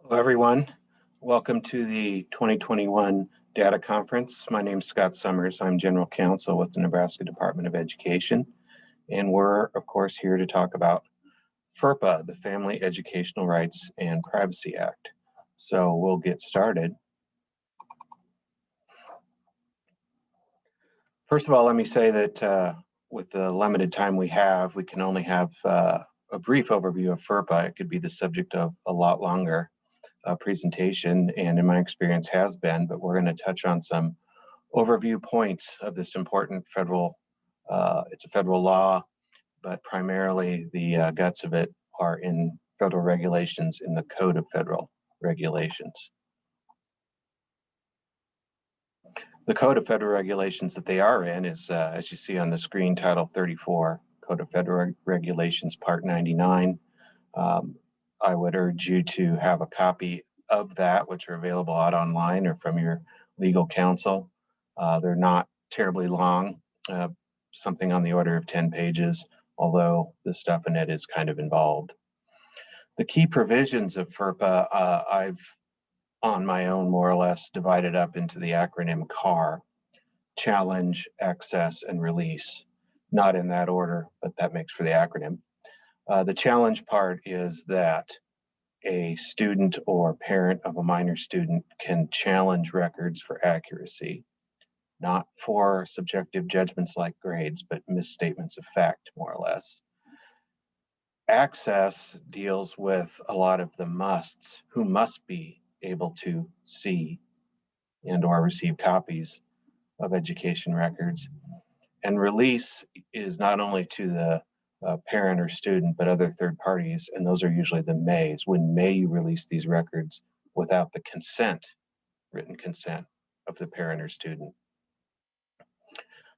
Hello, everyone. Welcome to the 2021 Data Conference. My name is Scott Summers. I'm General Counsel with the Nebraska Department of Education, and we're, of course, here to talk about FERPA, the Family Educational Rights and Privacy Act. So we'll get started. First of all, let me say that with the limited time we have, we can only have a brief overview of FERPA. It could be the subject of a lot longer presentation, and in my experience has been, but we're going to touch on some overview points of this important federal, it's a federal law, but primarily the guts of it are in federal regulations in the Code of Federal Regulations. The Code of Federal Regulations that they are in is, as you see on the screen, Title 34, Code of Federal Regulations, Part 99. I would urge you to have a copy of that, which are available out online or from your legal counsel. They're not terribly long, something on the order of 10 pages, although the stuff in it is kind of involved. The key provisions of FERPA, I've on my own more or less divided up into the acronym CAR: challenge, access, and release. Not in that order, but that makes for the acronym. The challenge part is that a student or parent of a minor student can challenge records for accuracy, not for subjective judgments like grades, but misstatements of fact, more or less. Access deals with a lot of the musts, who must be able to see and or receive copies of education records. And release is not only to the parent or student, but other third parties, and those are usually the mays. When may you release these records without the consent, written consent of the parent or student?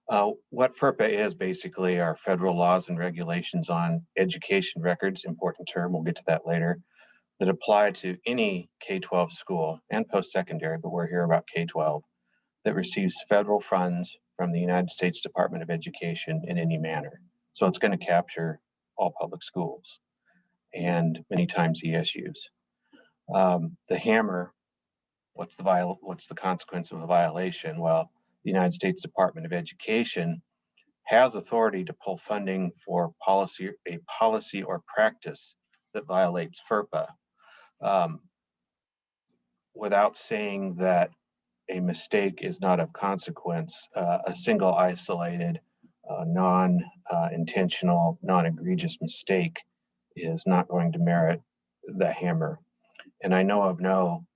What FERPA is basically are federal laws and regulations on education records, important term, we'll get to that later, that apply to any K-12 school and post-secondary, but we're here about K-12, that receives federal funds from the United States Department of Education in any manner. So it's going to capture all public schools and many times ESUs. The hammer, what's the consequence of a violation? Well, the United States Department of Education has authority to pull funding for a policy or practice that violates FERPA. Without saying that a mistake is not of consequence, a single isolated, non-intentional, non-egregious mistake is not going to merit the hammer. And I know of no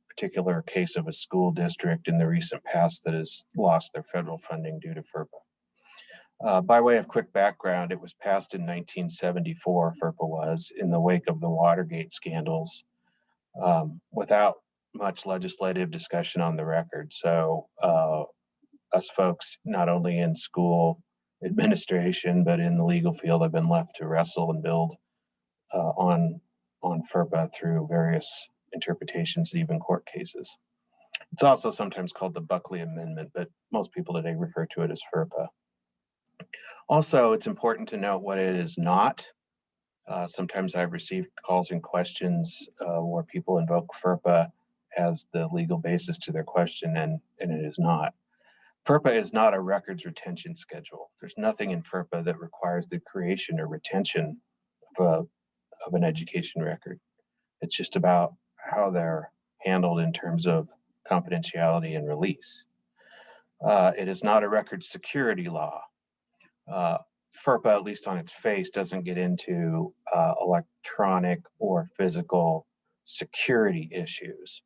particular case of a school district in the recent past that has lost their federal funding due to FERPA. By way of quick background, it was passed in 1974, FERPA was, in the wake of the Watergate scandals, without much legislative discussion on the record. So us folks, not only in school administration, but in the legal field, have been left to wrestle and build on FERPA through various interpretations and even court cases. It's also sometimes called the Buckley Amendment, but most people today refer to it as FERPA. Also, it's important to note what it is not. Sometimes I've received calls and questions where people invoke FERPA as the legal basis to their question, and it is not. FERPA is not a records retention schedule. There's nothing in FERPA that requires the creation or retention of an education record. It's just about how they're handled in terms of confidentiality and release. It is not a record security law. FERPA, at least on its face, doesn't get into electronic or physical security issues.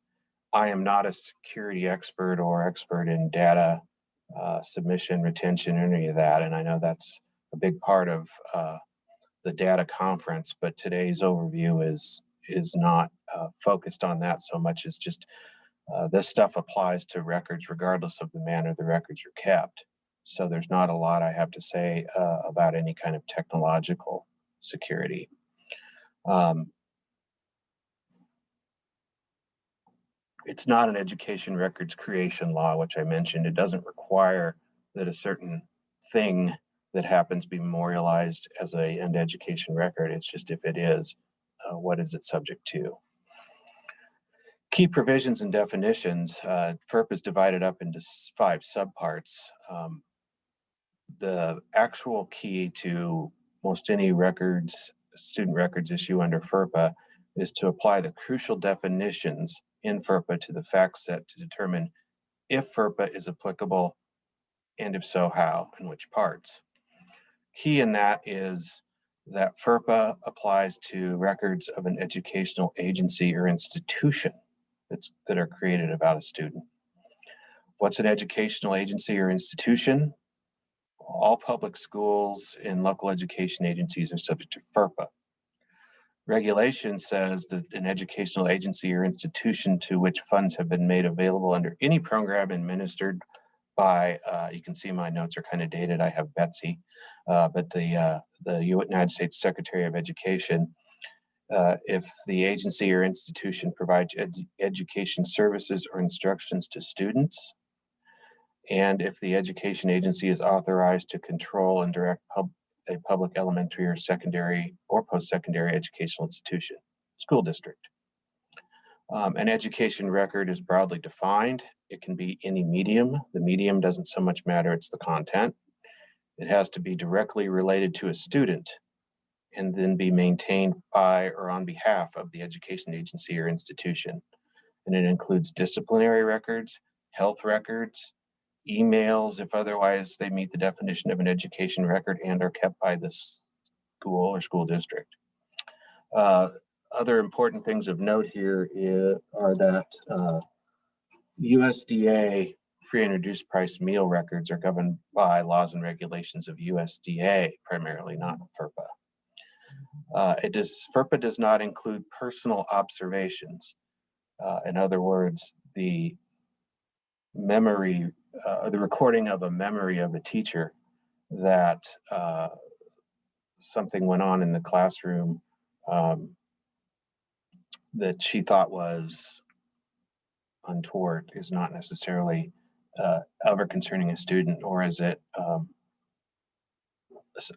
I am not a security expert or expert in data submission, retention, or any of that, and I know that's a big part of the data conference, but today's overview is not focused on that so much as just this stuff applies to records regardless of the manner the records are kept. So there's not a lot I have to say about any kind of technological security. It's not an education records creation law, which I mentioned. It doesn't require that a certain thing that happens be memorialized as an education record. It's just if it is, what is it subject to? Key provisions and definitions. FERPA is divided up into 5 subparts. The actual key to most any student records issue under FERPA is to apply the crucial definitions in FERPA to the fact set to determine if FERPA is applicable, and if so, how and which parts. Key in that is that FERPA applies to records of an educational agency or institution that are created about a student. What's an educational agency or institution? All public schools and local education agencies are subject to FERPA. Regulation says that an educational agency or institution to which funds have been made available under any program administered by, you can see my notes are kind of dated, I have Betsy, but the United States Secretary of Education, if the agency or institution provides education services or instructions to students, and if the education agency is authorized to control and direct a public elementary or secondary or post-secondary educational institution, school district. An education record is broadly defined. It can be any medium. The medium doesn't so much matter, it's the content. It has to be directly related to a student and then be maintained by or on behalf of the education agency or institution. And it includes disciplinary records, health records, emails, if otherwise they meet the definition of an education record and are kept by the school or school district. Other important things of note here are that USDA free and reduced price meal records are governed by laws and regulations of USDA primarily, not FERPA. FERPA does not include personal observations. In other words, the recording of a memory of a teacher that something went on in the classroom that she thought was untoward is not necessarily ever concerning a student, or is it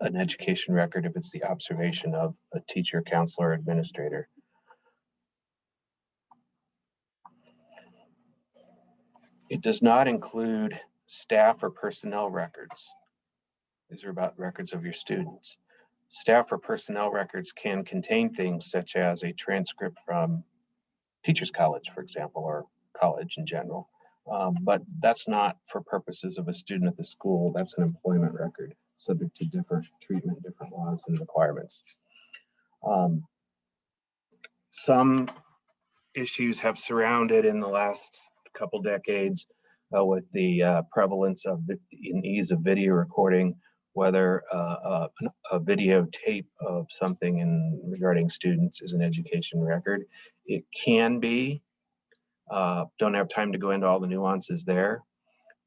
an education record if it's the observation of a teacher, counselor, administrator. It does not include staff or personnel records. These are about records of your students. Staff or personnel records can contain things such as a transcript from teachers' college, for example, or college in general. But that's not for purposes of a student at the school. That's an employment record, subject to different treatment, different laws and requirements. Some issues have surrounded in the last couple decades with the prevalence of and ease of video recording, whether a videotape of something regarding students is an education record. It can be. Don't have time to go into all the nuances there,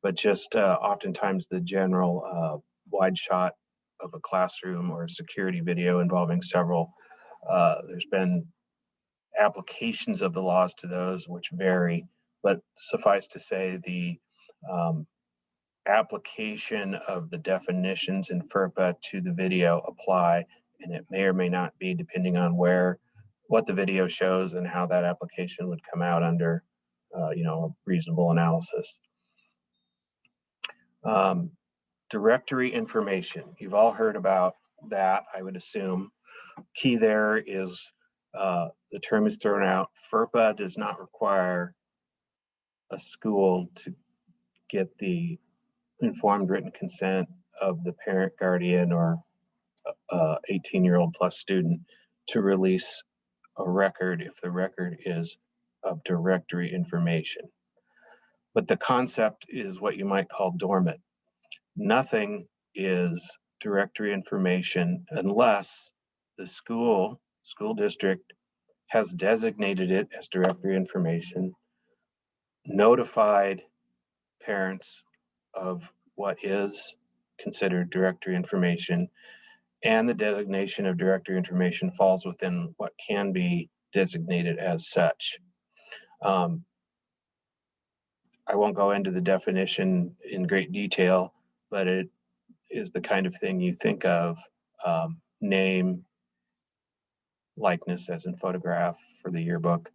but just oftentimes the general wide shot of a classroom or security video involving several, there's been applications of the laws to those which vary, but suffice to say the application of the definitions in FERPA to the video apply, and it may or may not be depending on what the video shows and how that application would come out under a reasonable analysis. Directory information. You've all heard about that, I would assume. Key there is the term is thrown out. FERPA does not require a school to get the informed written consent of the parent, guardian, or 18-year-old plus student to release a record if the record is of directory information. But the concept is what you might call dormant. Nothing is directory information unless the school district has designated it as directory information, notified parents of what is considered directory information, and the designation of directory information falls within what can be designated as such. I won't go into the definition in great detail, but it is the kind of thing you think of, name, likeness as in photograph for the yearbook,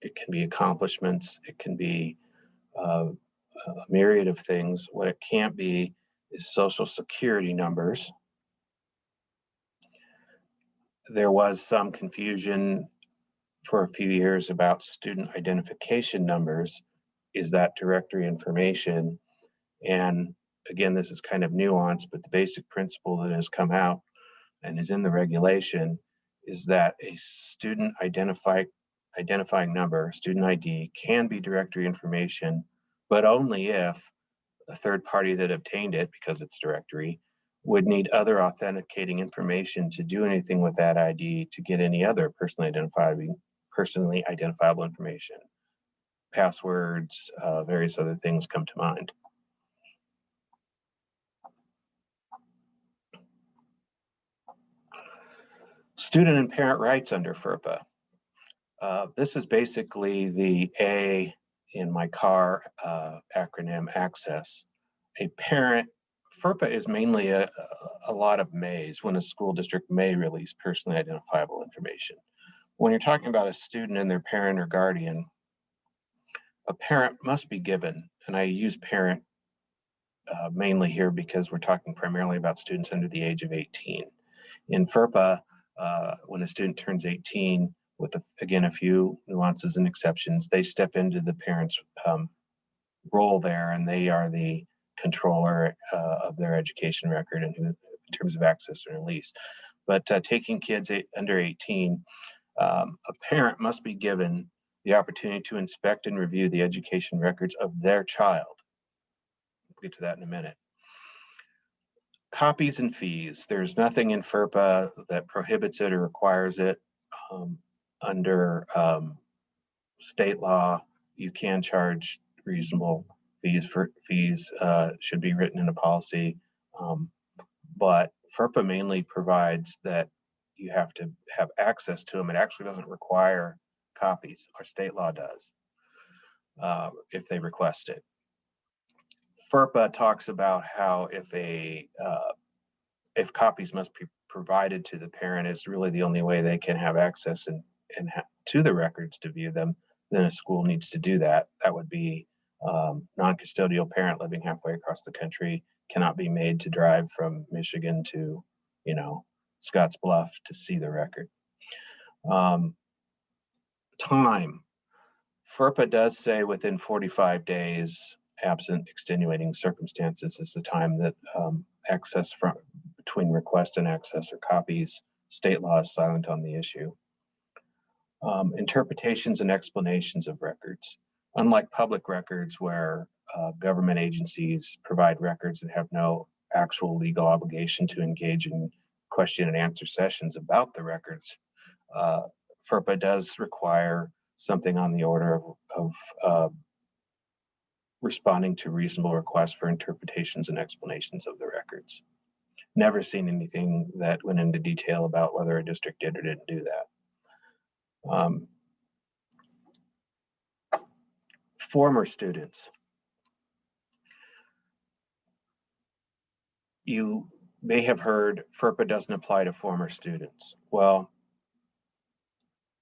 it can be accomplishments, it can be uh, a myriad of things. What it can't be is social security numbers. There was some confusion for a few years about student identification numbers. Is that directory information? And again, this is kind of nuanced, but the basic principle that has come out and is in the regulation is that a identifying number, student ID, can be directory information, but only if a third party that obtained it, because it's directory, would need other authenticating information to do anything with that ID to get any other personally identifiable information. Passwords, various other things come to mind. Student and parent rights under FERPA. This is basically the A in my car acronym access. A parent, FERPA is mainly a lot of mays when a school district may release personally identifiable information. When you're talking about a student and their parent or guardian, a parent must be given, and I use parent mainly here because we're talking primarily about students under the age of 18. In FERPA, when a student turns 18, with again a few nuances and exceptions, they step into the parent's role there, and they are the controller of their education record and in terms of access and release. But taking kids under 18, a parent must be given the opportunity to inspect and review the education records of their child. We'll get to that in a minute. Copies and fees. There's nothing in FERPA that prohibits it or requires it. Under state law, you can charge reasonable fees. Fees should be written in a policy, but FERPA mainly provides that you have to have access to them. It actually doesn't require copies. Our state law does if they request it. FERPA talks about how if copies must be provided to the parent is really the only way they can have access to the records to view them, then a school needs to do that. That would be non-custodial parent living halfway across the country cannot be made to drive from Michigan to, Scotts Bluff to see the record. Time. FERPA does say within 45 days, absent extenuating circumstances, is the time that access between request and access or copies. State law is silent on the issue. Interpretations and explanations of records. Unlike public records where government agencies provide records and have no actual legal obligation to engage in question and answer sessions about the records, FERPA does require something on the order of responding to reasonable requests for interpretations and explanations of the records. Never seen anything that went into detail about whether a district did or didn't do that. Former students. You may have heard FERPA doesn't apply to former students. Well,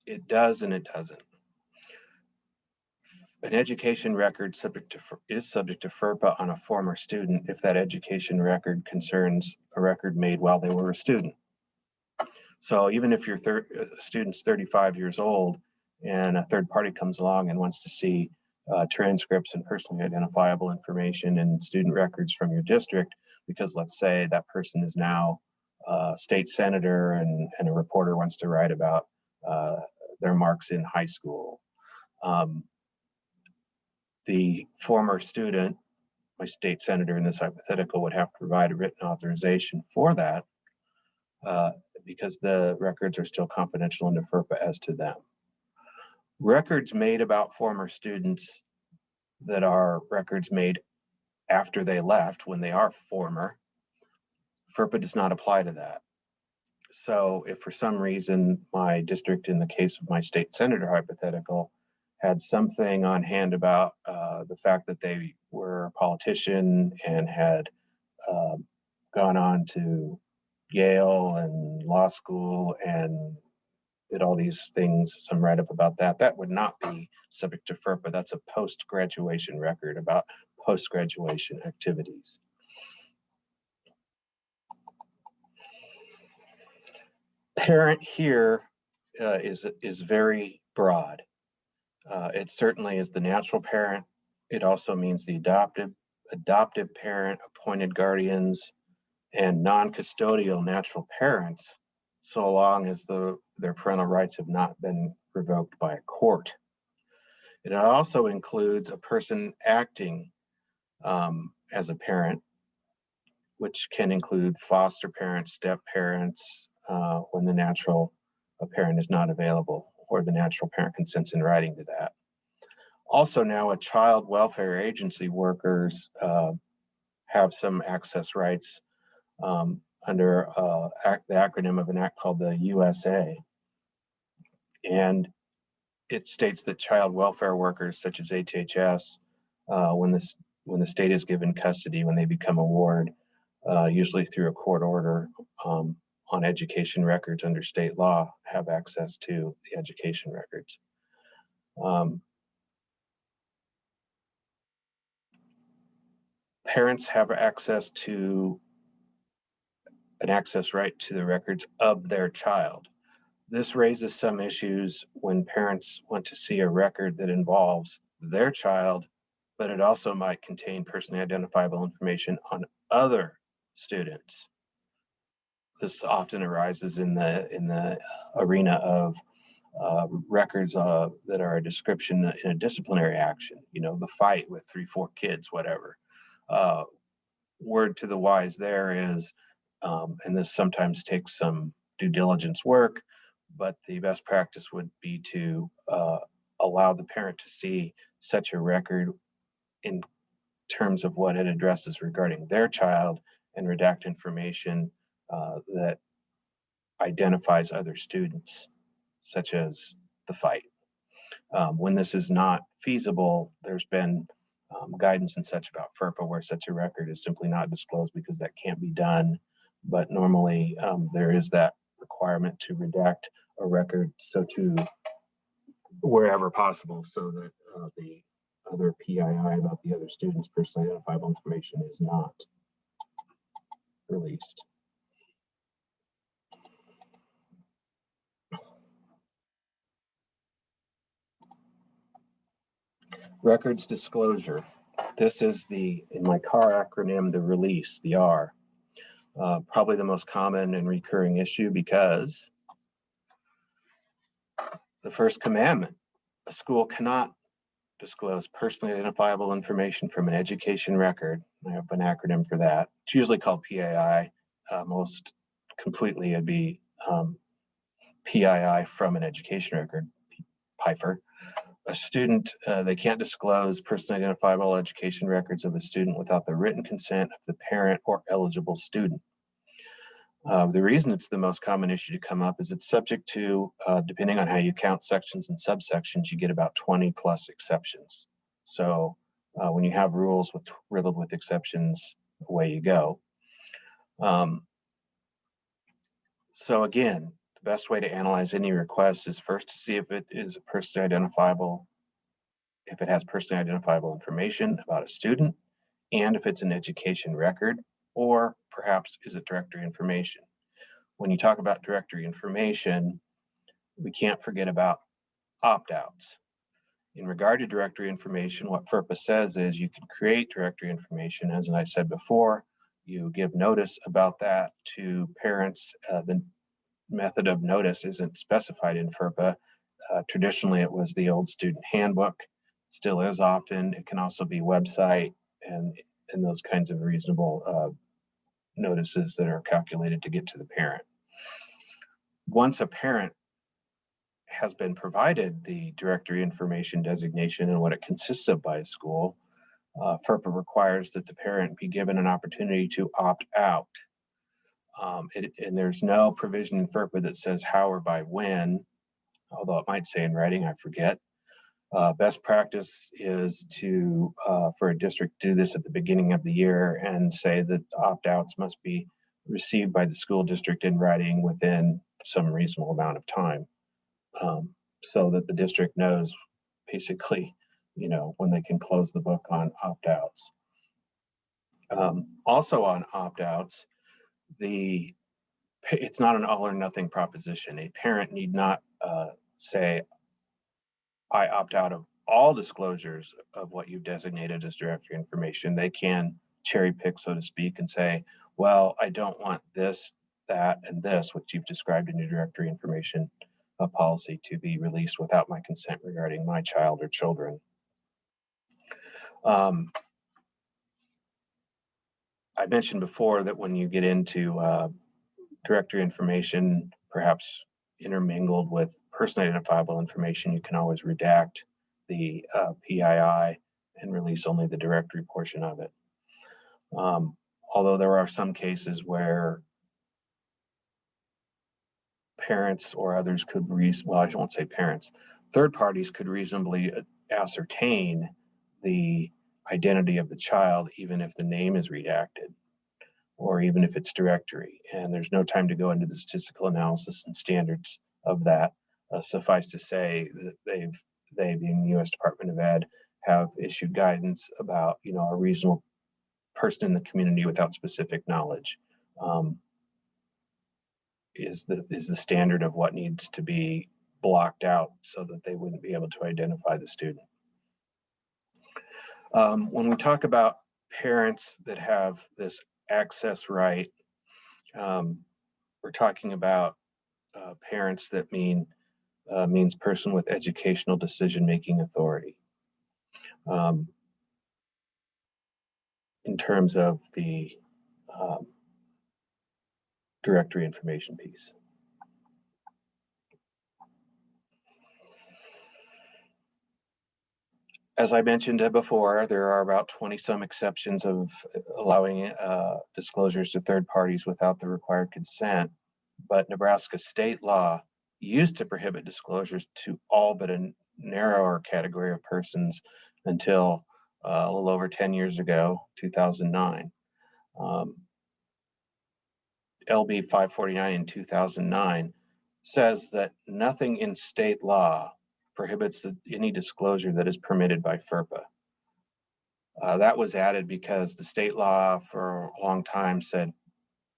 it does and it doesn't. An education record is subject to FERPA on a former student if that education record concerns a record made while they were a student. So even if your student's 35 years old and a third party comes along and wants to see transcripts and personally identifiable information and student records from your district, because let's say that person is now a state senator and a reporter wants to write about their marks in high school. The former student, my state senator in this hypothetical, would have to provide a written authorization for that because the records are still confidential under FERPA as to them. Records made about former students that are records made after they left when they are former, FERPA does not apply to that. So if for some reason my district, in the case of my state senator hypothetical, had something on hand about the fact that they were a politician and had gone on to Yale and law school and did all these things, some write-up about that. That would not be subject to FERPA. That's a post-graduation record about post-graduation activities. Parent here is very broad. It certainly is the natural parent. It also means the adoptive parent, appointed guardians, and non-custodial natural parents, so long as their parental rights have not been revoked by a court. It also includes a person acting as a parent, which can include foster parents, step parents, when the natural parent is not available or the natural parent consents in writing to that. Also now, a child welfare agency workers have some access rights under the acronym of an act called the USA. And it states that child welfare workers such as HHS, when the state is given custody, when they become a ward, usually through a court order on education records under state law, have access to the education records. Parents have access to an access right to the records of their child. This raises some issues when parents want to see a record that involves their child, but it also might contain personally identifiable information on other students. This often arises in the arena of records that are a description in a disciplinary action, the fight with 3-4 kids, whatever. Word to the wise there is, and this sometimes takes some due diligence work, but the best practice would be to allow the parent to see such a record in terms of what it addresses regarding their child and redact information that identifies other students, such as the fight. When this is not feasible, there's been guidance and such about FERPA where such a record is simply not disclosed because that can't be done. But normally there is that requirement to redact a record so to wherever possible so that the other PII about the other students' personally identifiable information is not released. Records disclosure. This is in my CAR acronym, the release, the R. Probably the most common and recurring issue because the first commandment, a school cannot disclose personally identifiable information from an education record. I have an acronym for that. It's usually called PII. Most completely it'd be PII from an education record, PIFR. A student, they can't disclose personally identifiable education records of a student without the written consent of the parent or eligible student. The reason it's the most common issue to come up is it's subject to, depending on how you count sections and subsections, you get about 20 plus exceptions. So when you have rules riddled with exceptions, away you go. So again, the best way to analyze any request is first to see if it is personally identifiable, if it has personally identifiable information about a student, and if it's an education record, or perhaps is it directory information. When you talk about directory information, we can't forget about opt-outs. In regard to directory information, what FERPA says is you can create directory information. As I said before, you give notice about that to parents. The method of notice isn't specified in FERPA. Traditionally, it was the old student handbook, still is often. It can also be website and those kinds of reasonable notices that are calculated to get to the parent. Once a parent has been provided the directory information designation and what it consists of by a school, FERPA requires that the parent be given an opportunity to opt out. And there's no provision in FERPA that says how or by when, although it might say in writing, I forget. Best practice is to, for a district, do this at the beginning of the year and say that opt-outs must be received by the school district in writing within some reasonable amount of time. so that the district knows basically, when they can close the book on opt-outs. Also on opt-outs, it's not an all or nothing proposition. A parent need not say, I opt out of all disclosures of what you've designated as directory information. They can cherry pick, so to speak, and say, well, I don't want this, that, and this, which you've described in your directory information policy, to be released without my consent regarding my child or children. I mentioned before that when you get into directory information, perhaps intermingled with personally identifiable information, you can always redact the PII and release only the directory portion of it. Although there are some cases where parents or others could, well, I won't say parents, third parties could reasonably ascertain the identity of the child, even if the name is redacted, or even if it's directory. And there's no time to go into the statistical analysis and standards of that. Suffice to say that they, being the U.S. Department of Ed, have issued guidance about, a reasonable person in the community without specific knowledge is the standard of what needs to be blocked out so that they wouldn't be able to identify the student. When we talk about parents that have this access right, we're talking about parents that means person with educational decision-making authority. In terms of the directory information piece. As I mentioned before, there are about 20 some exceptions of allowing disclosures to third parties without the required consent, but Nebraska state law used to prohibit disclosures to all but a narrower category of persons until a little over 10 years ago, 2009. LB 549 in 2009 says that nothing in state law prohibits any disclosure that is permitted by FERPA. That was added because the state law for a long time said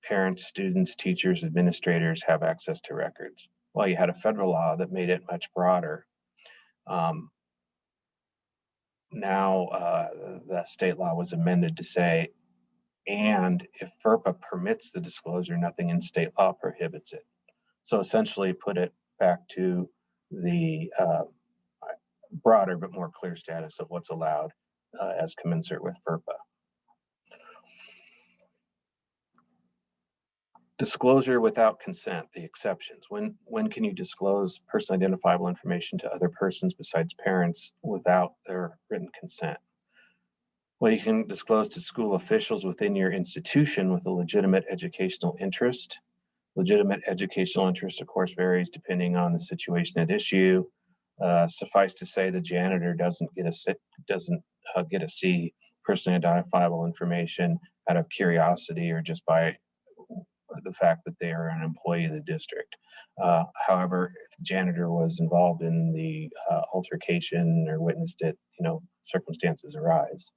parents, students, teachers, administrators have access to records. Well, you had a federal law that made it much broader. Now the state law was amended to say, and if FERPA permits the disclosure, nothing in state law prohibits it. So essentially put it back to the broader but more clear status of what's allowed as commensurate with FERPA. Disclosure without consent, the exceptions. When can you disclose personally identifiable information to other persons besides parents without their written consent? Well, you can disclose to school officials within your institution with a legitimate educational interest. Legitimate educational interest, of course, varies depending on the situation at issue. Suffice to say, the janitor doesn't get to see personally identifiable information out of curiosity or just by the fact that they are an employee of the district. However, if the janitor was involved in the altercation or witnessed it, circumstances arise.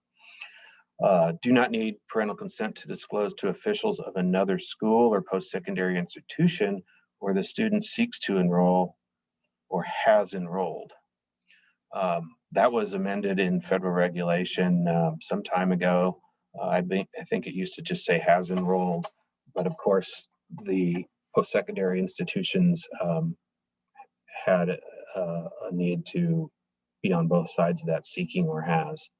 Do not need parental consent to disclose to officials of another school or post-secondary institution where the student seeks to enroll or has enrolled. That was amended in federal regulation some time ago. I think it used to just say has enrolled, but of course the post-secondary institutions had a need to be on both sides of that, seeking or has.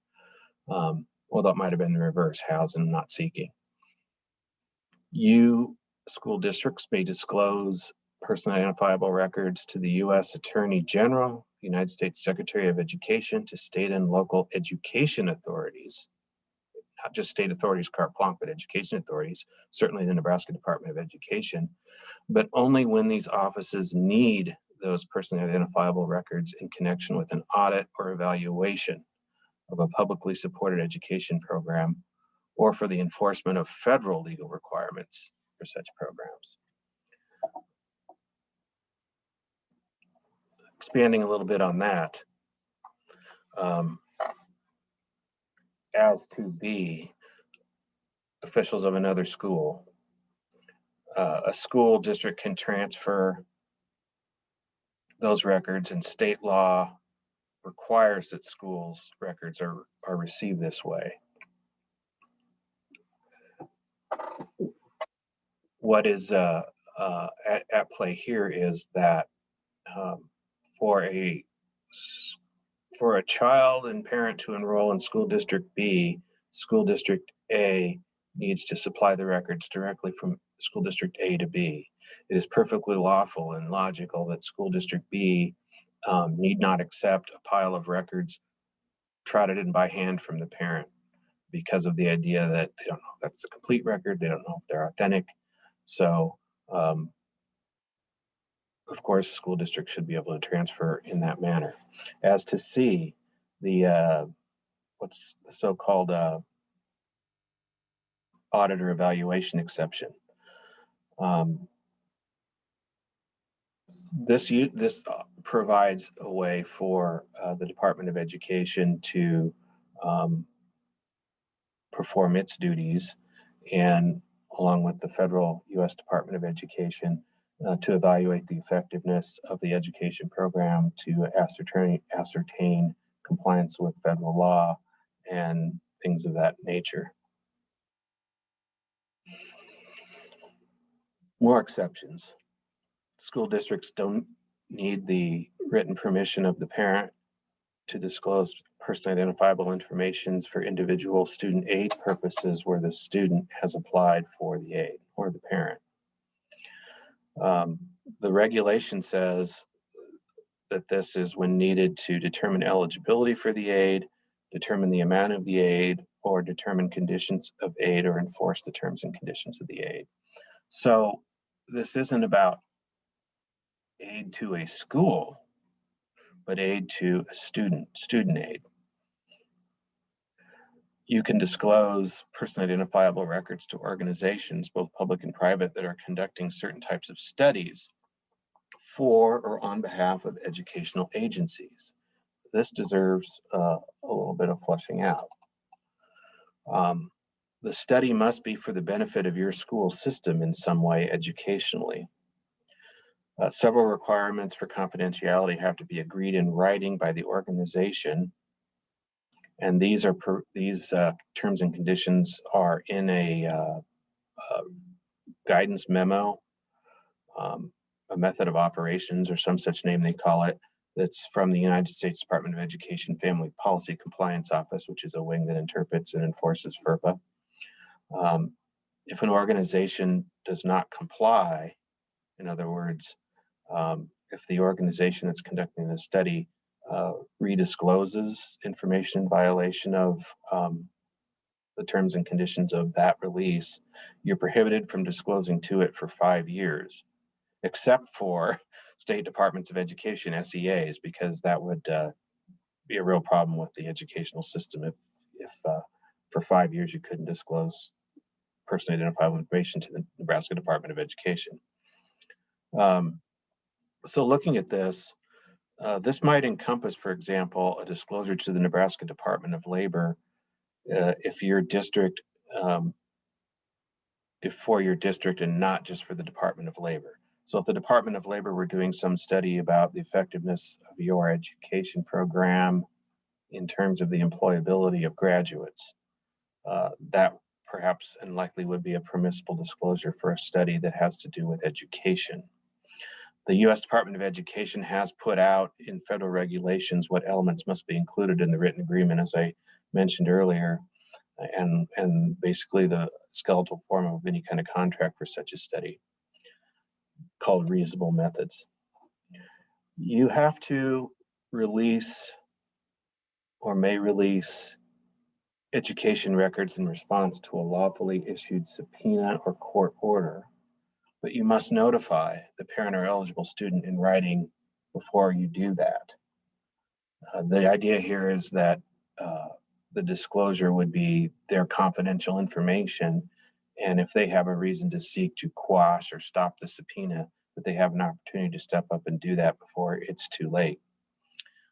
Well, that might have been the reverse, has and not seeking. You, school districts, may disclose personally identifiable records to the U.S. Attorney General, the United States Secretary of Education, to state and local education authorities, not just state authorities, carte blanche, but education authorities, certainly the Nebraska Department of Education, but only when these offices need those personally identifiable records in connection with an audit or evaluation of a publicly supported education program or for the enforcement of federal legal requirements for such programs. expanding a little bit on that, as to B, officials of another school. A school district can transfer those records, and state law requires that schools' records are received this way. What is at play here is that um, for a child and parent to enroll in school district B, school district A needs to supply the records directly from school district A to B. It is perfectly lawful and logical that school district B need not accept a pile of records trotted in by hand from the parent, because of the idea that they don't know if that's the complete record, they don't know if they're authentic. So, of course, school districts should be able to transfer in that manner. As to C, the what's the so-called auditor evaluation exception. This provides a way for the Department of Education to perform its duties, and along with the federal U.S. Department of Education, to evaluate the effectiveness of the education program, to ascertain compliance with federal law and things of that nature. More exceptions. School districts don't need the written permission of the parent to disclose personally identifiable information for individual student aid purposes where the student has applied for the aid, or the parent. The regulation says that this is when needed to determine eligibility for the aid, determine the amount of the aid, or determine conditions of aid, or enforce the terms and conditions of the aid. So this isn't about aid to a school, but aid to a student aid. You can disclose personally identifiable records to organizations, both public and private, that are conducting certain types of studies for or on behalf of educational agencies. This deserves a little bit of fleshing out. The study must be for the benefit of your school system in some way educationally. Several requirements for confidentiality have to be agreed in writing by the organization, and these terms and conditions are in a guidance memo, a method of operations, or some such name they call it, that's from the United States Department of Education Family Policy Compliance Office, which is a wing that interprets and enforces FERPA. If an organization does not comply, in other words, if the organization that's conducting the study rediscloses information in violation of the terms and conditions of that release, you're prohibited from disclosing to it for 5 years, except for state departments of education, SEAs, because that would be a real problem with the educational system if for 5 years you couldn't disclose personally identifiable information to the Nebraska Department of Education. So looking at this, this might encompass, for example, a disclosure to the Nebraska Department of Labor if your district, if for your district and not just for the Department of Labor. So if the Department of Labor were doing some study about the effectiveness of your education program in terms of the employability of graduates, that perhaps and likely would be a permissible disclosure for a study that has to do with education. The U.S. Department of Education has put out in federal regulations what elements must be included in the written agreement, as I mentioned earlier, and basically the skeletal form of any kind of contract for such a study, called reasonable methods. You have to release or may release education records in response to a lawfully issued subpoena or court order, but you must notify the parent or eligible student in writing before you do that. The idea here is that the disclosure would be their confidential information, and if they have a reason to seek to quash or stop the subpoena, that they have an opportunity to step up and do that before it's too late.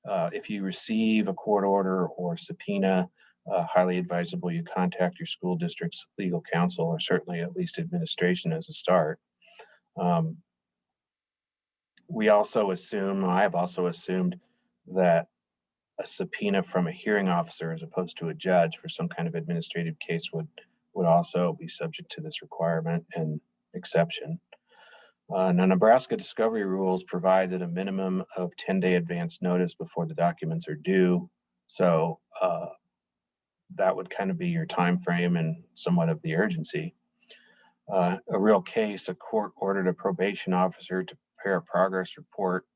If you receive a court order or subpoena, highly advisable you contact your school district's legal counsel, or certainly at least administration as a start. Um, we also assume, I've also assumed that a subpoena from a hearing officer as opposed to a judge for some kind of administrative case would also be subject to this requirement and exception. Now, Nebraska discovery rules provide that a minimum of 10-day advance notice before the documents are due. So that would kind of be your time frame and somewhat of the urgency. A real case, a court ordered a probation officer to prepare a progress report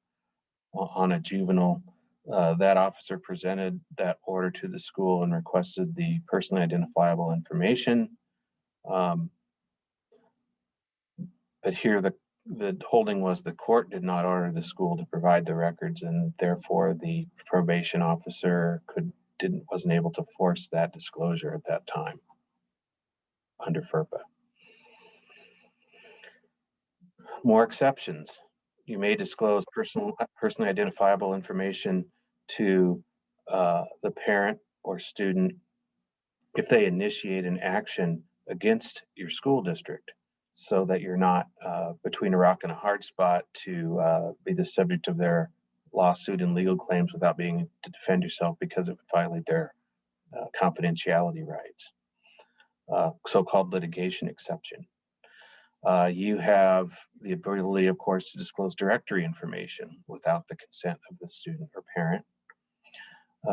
on a juvenile. That officer presented that order to the school and requested the personally identifiable information. But here the holding was the court did not order the school to provide the records, and therefore the probation officer wasn't able to force that disclosure at that time under FERPA. More exceptions. You may disclose personally identifiable information to the parent or student if they initiate an action against your school district, so that you're not between a rock and a hard spot to be the subject of their lawsuit and legal claims without being able to defend yourself because it would violate their confidentiality rights, so-called litigation exception. You have the ability, of course, to disclose directory information without the consent of the student or parent.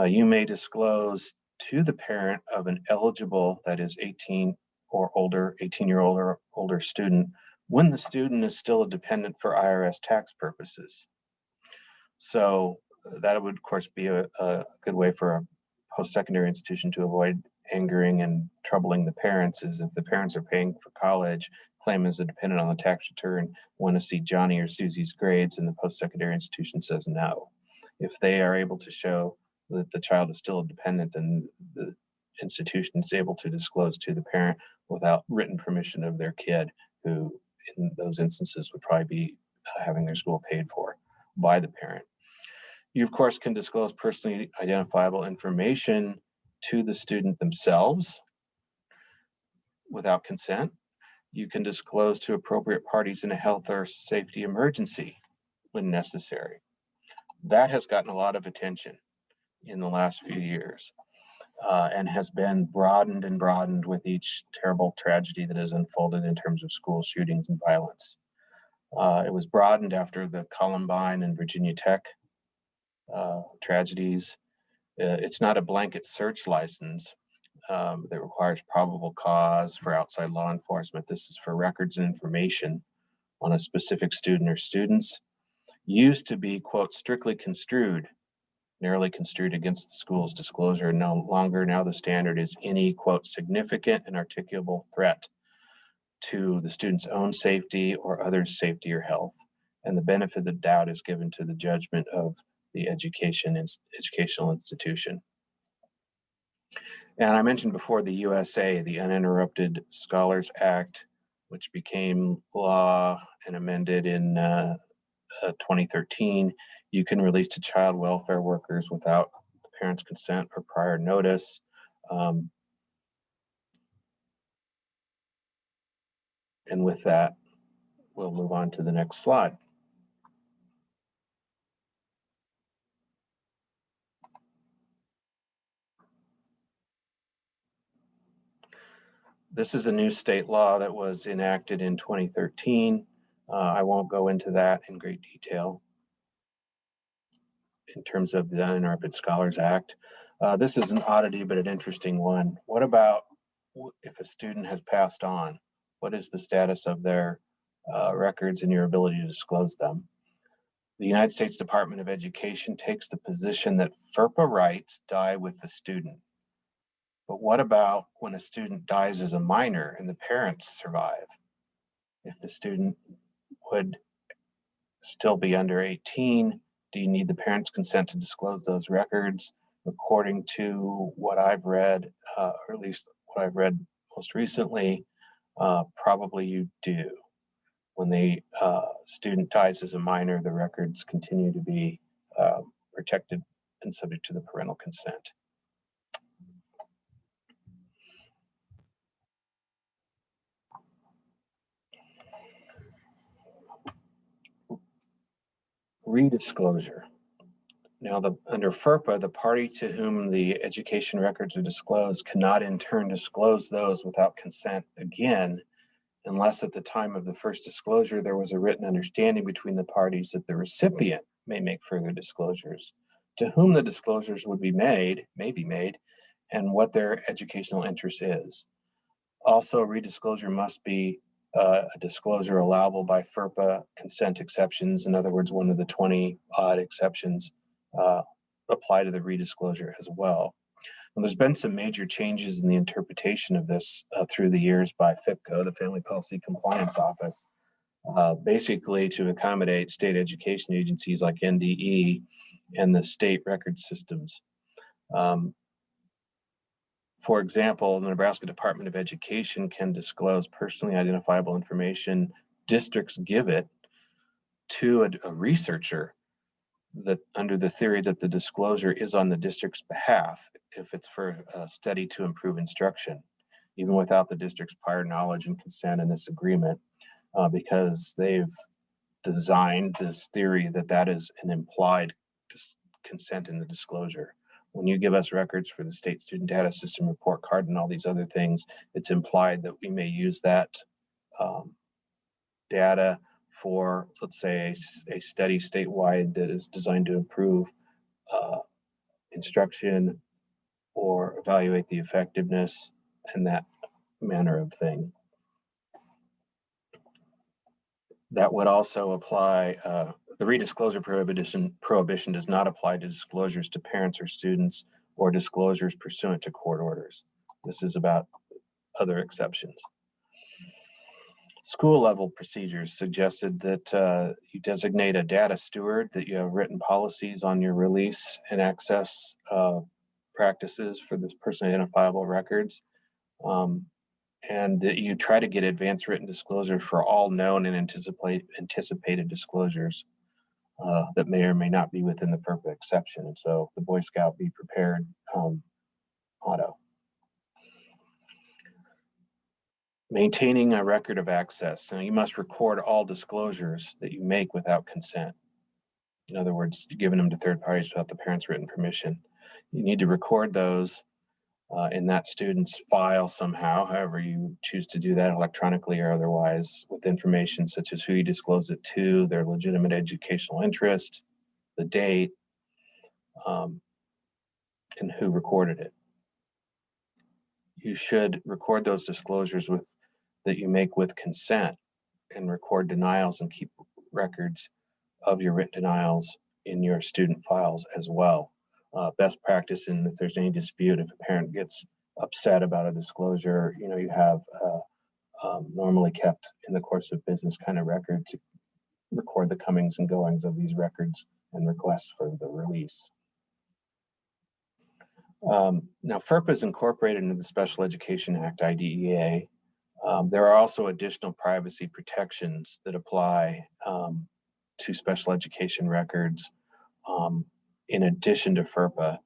You may disclose to the parent of an eligible, that is 18 or older, 18-year-old or older student, when the student is still a dependent for IRS tax purposes. So that would, of course, be a good way for a post-secondary institution to avoid angering and troubling the parents, is if the parents are paying for college, claim as a dependent on the tax return, want to see Johnny or Susie's grades, and the post-secondary institution says no. If they are able to show that the child is still a dependent, then the institution is able to disclose to the parent without written permission of their kid, who in those instances would probably be having their school paid for by the parent. You, of course, can disclose personally identifiable information to the student themselves without consent. You can disclose to appropriate parties in a health or safety emergency when necessary. That has gotten a lot of attention in the last few years, and has been broadened and broadened with each terrible tragedy that has unfolded in terms of school shootings and violence. It was broadened after the Columbine and Virginia Tech tragedies. It's not a blanket search license that requires probable cause for outside law enforcement. This is for records and information on a specific student or students. Used to be, quote, strictly construed, narrowly construed against the school's disclosure. No longer. Now the standard is any, quote, significant and articulable threat to the student's own safety or others' safety or health. And the benefit of the doubt is given to the judgment of the educational institution. And I mentioned before the USA, the Uninterrupted Scholars Act, which became law and amended in 2013. You can release to child welfare workers without the parent's consent or prior notice. And with that, we'll move on to the next slide. This is a new state law that was enacted in 2013. I won't go into that in great detail in terms of the Uninterrupted Scholars Act. This is an oddity, but an interesting one. What about if a student has passed on? What is the status of their records and your ability to disclose them? The United States Department of Education takes the position that FERPA rights die with the student. But what about when a student dies as a minor and the parents survive? If the student would still be under 18, do you need the parents' consent to disclose those records? According to what I've read, or at least what I've read most recently, probably you do. When the student dies as a minor, the records continue to be protected and subject to the parental consent. Redisclosure. Now, under FERPA, the party to whom the education records are disclosed cannot in turn disclose those without consent again, unless at the time of the first disclosure there was a written understanding between the parties that the recipient may make further disclosures, to whom the disclosures may be made, and what their educational interest is. Also, redisclosure must be a disclosure allowable by FERPA consent exceptions. In other words, one of the 20 odd exceptions apply to the redisclosure as well. And there's been some major changes in the interpretation of this through the years by FIPCO, the Family Policy Compliance Office, basically to accommodate state education agencies like NDE and the state record systems. For example, the Nebraska Department of Education can disclose personally identifiable information. Districts give it to a researcher that under the theory that the disclosure is on the district's behalf if it's for a study to improve instruction, even without the district's prior knowledge and consent in this agreement, because they've designed this theory that that is an implied consent in the disclosure. When you give us records for the state student data system report card and all these other things, it's implied that we may use that data for, let's say, a study statewide that is designed to improve instruction or evaluate the effectiveness and that manner of thing. That would also apply, the redisclosure prohibition does not apply to disclosures to parents or students or disclosures pursuant to court orders. This is about other exceptions. School level procedures suggested that you designate a data steward, that you have written policies on your release and access practices for the personally identifiable records, and that you try to get advanced written disclosure for all known and anticipated disclosures that may or may not be within the FERPA exception. And so the Boy Scout Be Prepared motto. Maintaining a record of access. Now, you must record all disclosures that you make without consent. In other words, you're giving them to third parties without the parent's written permission. You need to record those in that student's file somehow, however you choose to do that, electronically or otherwise, with information such as who you disclose it to, their legitimate educational interest, the date, and who recorded it. You should record those disclosures that you make with consent, and record denials and keep records of your written denials in your student files as well. Best practice, and if there's any dispute, if a parent gets upset about a disclosure, you have normally kept in the course of business kind of record to record the comings and goings of these records and requests for the release. Now, FERPA is incorporated into the Special Education Act, IDEA. There are also additional privacy protections that apply to special education records in addition to FERPA.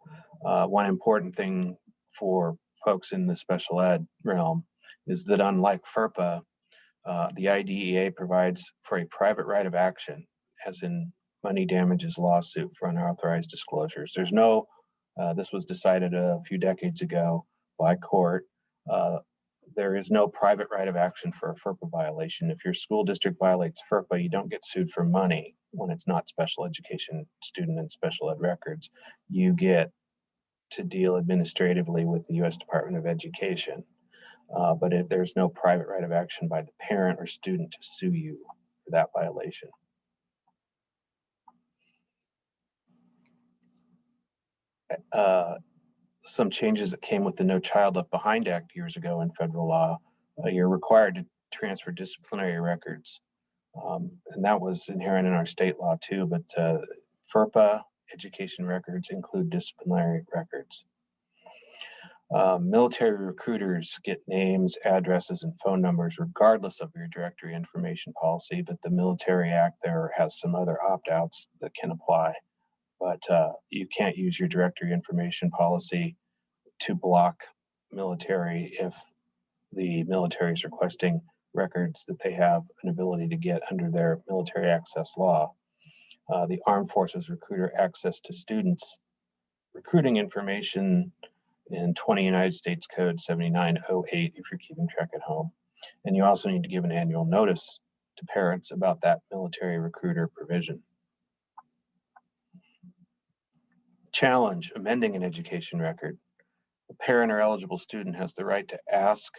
One important thing for folks in the special ed realm is that unlike FERPA, the IDEA provides for a private right of action, as in money damages lawsuit for unauthorized disclosures. There's no, this was decided a few decades ago by court. There is no private right of action for a FERPA violation. If your school district violates FERPA, you don't get sued for money when it's not special education student and special ed records. You get to deal administratively with the U.S. Department of Education. But there's no private right of action by the parent or student to sue you for that violation. Some changes that came with the No Child Left Behind Act years ago in federal law, you're required to transfer disciplinary records. And that was inherent in our state law too, but FERPA education records include disciplinary records. Military recruiters get names, addresses, and phone numbers regardless of your directory information policy, but the Military Act there has some other opt-outs that can apply. But you can't use your directory information policy to block military if the military is requesting records that they have an ability to get under their military access law. The Armed Forces Recruiter Access to Students recruiting information in 20 United States Code 7908 if you're keeping track at home. And you also need to give an annual notice to parents about that military recruiter provision. Challenge amending an education record. A parent or eligible student has the right to ask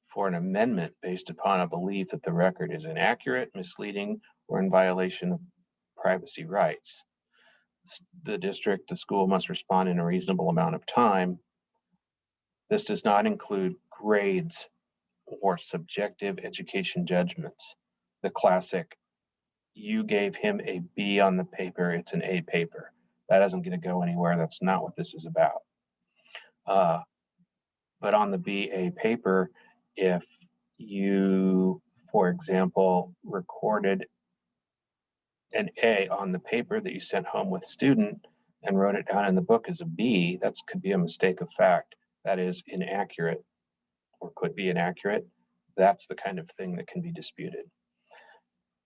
for an amendment based upon a belief that the record is inaccurate, misleading, or in violation of privacy rights. The district, the school must respond in a reasonable amount of time. This does not include grades or subjective education judgments. The classic, you gave him a B on the paper, it's an A paper. That isn't going to go anywhere. That's not what this is about. But on the BA paper, if you, for example, recorded an A on the paper that you sent home with student and wrote it down in the book as a B, that could be a mistake of fact. That is inaccurate or could be inaccurate. That's the kind of thing that can be disputed.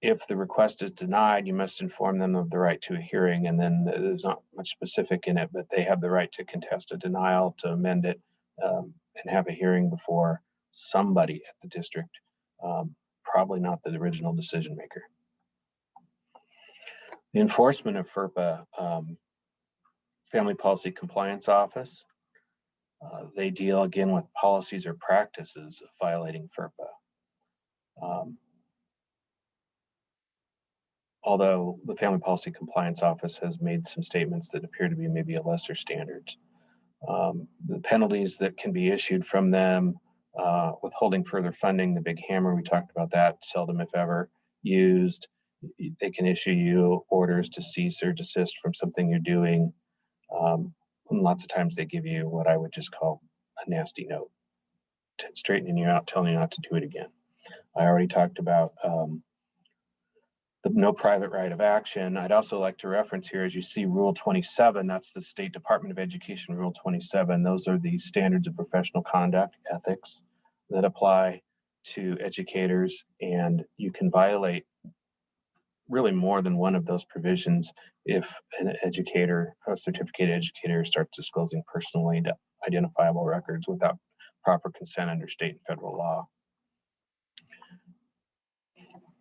If the request is denied, you must inform them of the right to a hearing, and then there's not much specific in it, but they have the right to contest a denial, to amend it, and have a hearing before somebody at the district, probably not the original decision maker. The enforcement of FERPA, Family Policy Compliance Office, they deal again with policies or practices of violating FERPA. Although the Family Policy Compliance Office has made some statements that appear to be maybe a lesser standards. The penalties that can be issued from them, withholding further funding, the big hammer, we talked about that, seldom if ever used. They can issue you orders to cease or desist from something you're doing. And lots of times they give you what I would just call a nasty note, straightening you out, telling you not to do it again. I already talked about the no private right of action. I'd also like to reference here, as you see, Rule 27, that's the State Department of Education Rule 27. Those are the standards of professional conduct, ethics, that apply to educators, and you can violate really more than one of those provisions if an educator, a certificated educator, starts disclosing personally identifiable records without proper consent under state and federal law.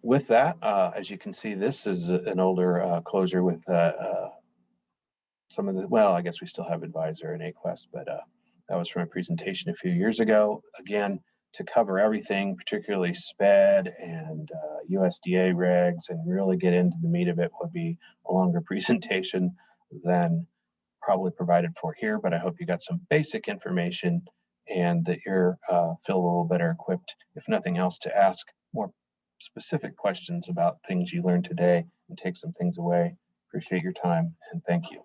With that, as you can see, this is an older closure with some of the, well, I guess we still have Advisor and AQuest, but that was from a presentation a few years ago. Again, to cover everything, particularly SPED and USDA regs, and really get into the meat of it would be a longer presentation than probably provided for here, but I hope you got some basic information and that you're feel a little better equipped, if nothing else, to ask more specific questions about things you learned today and take some things away. Appreciate your time and thank you.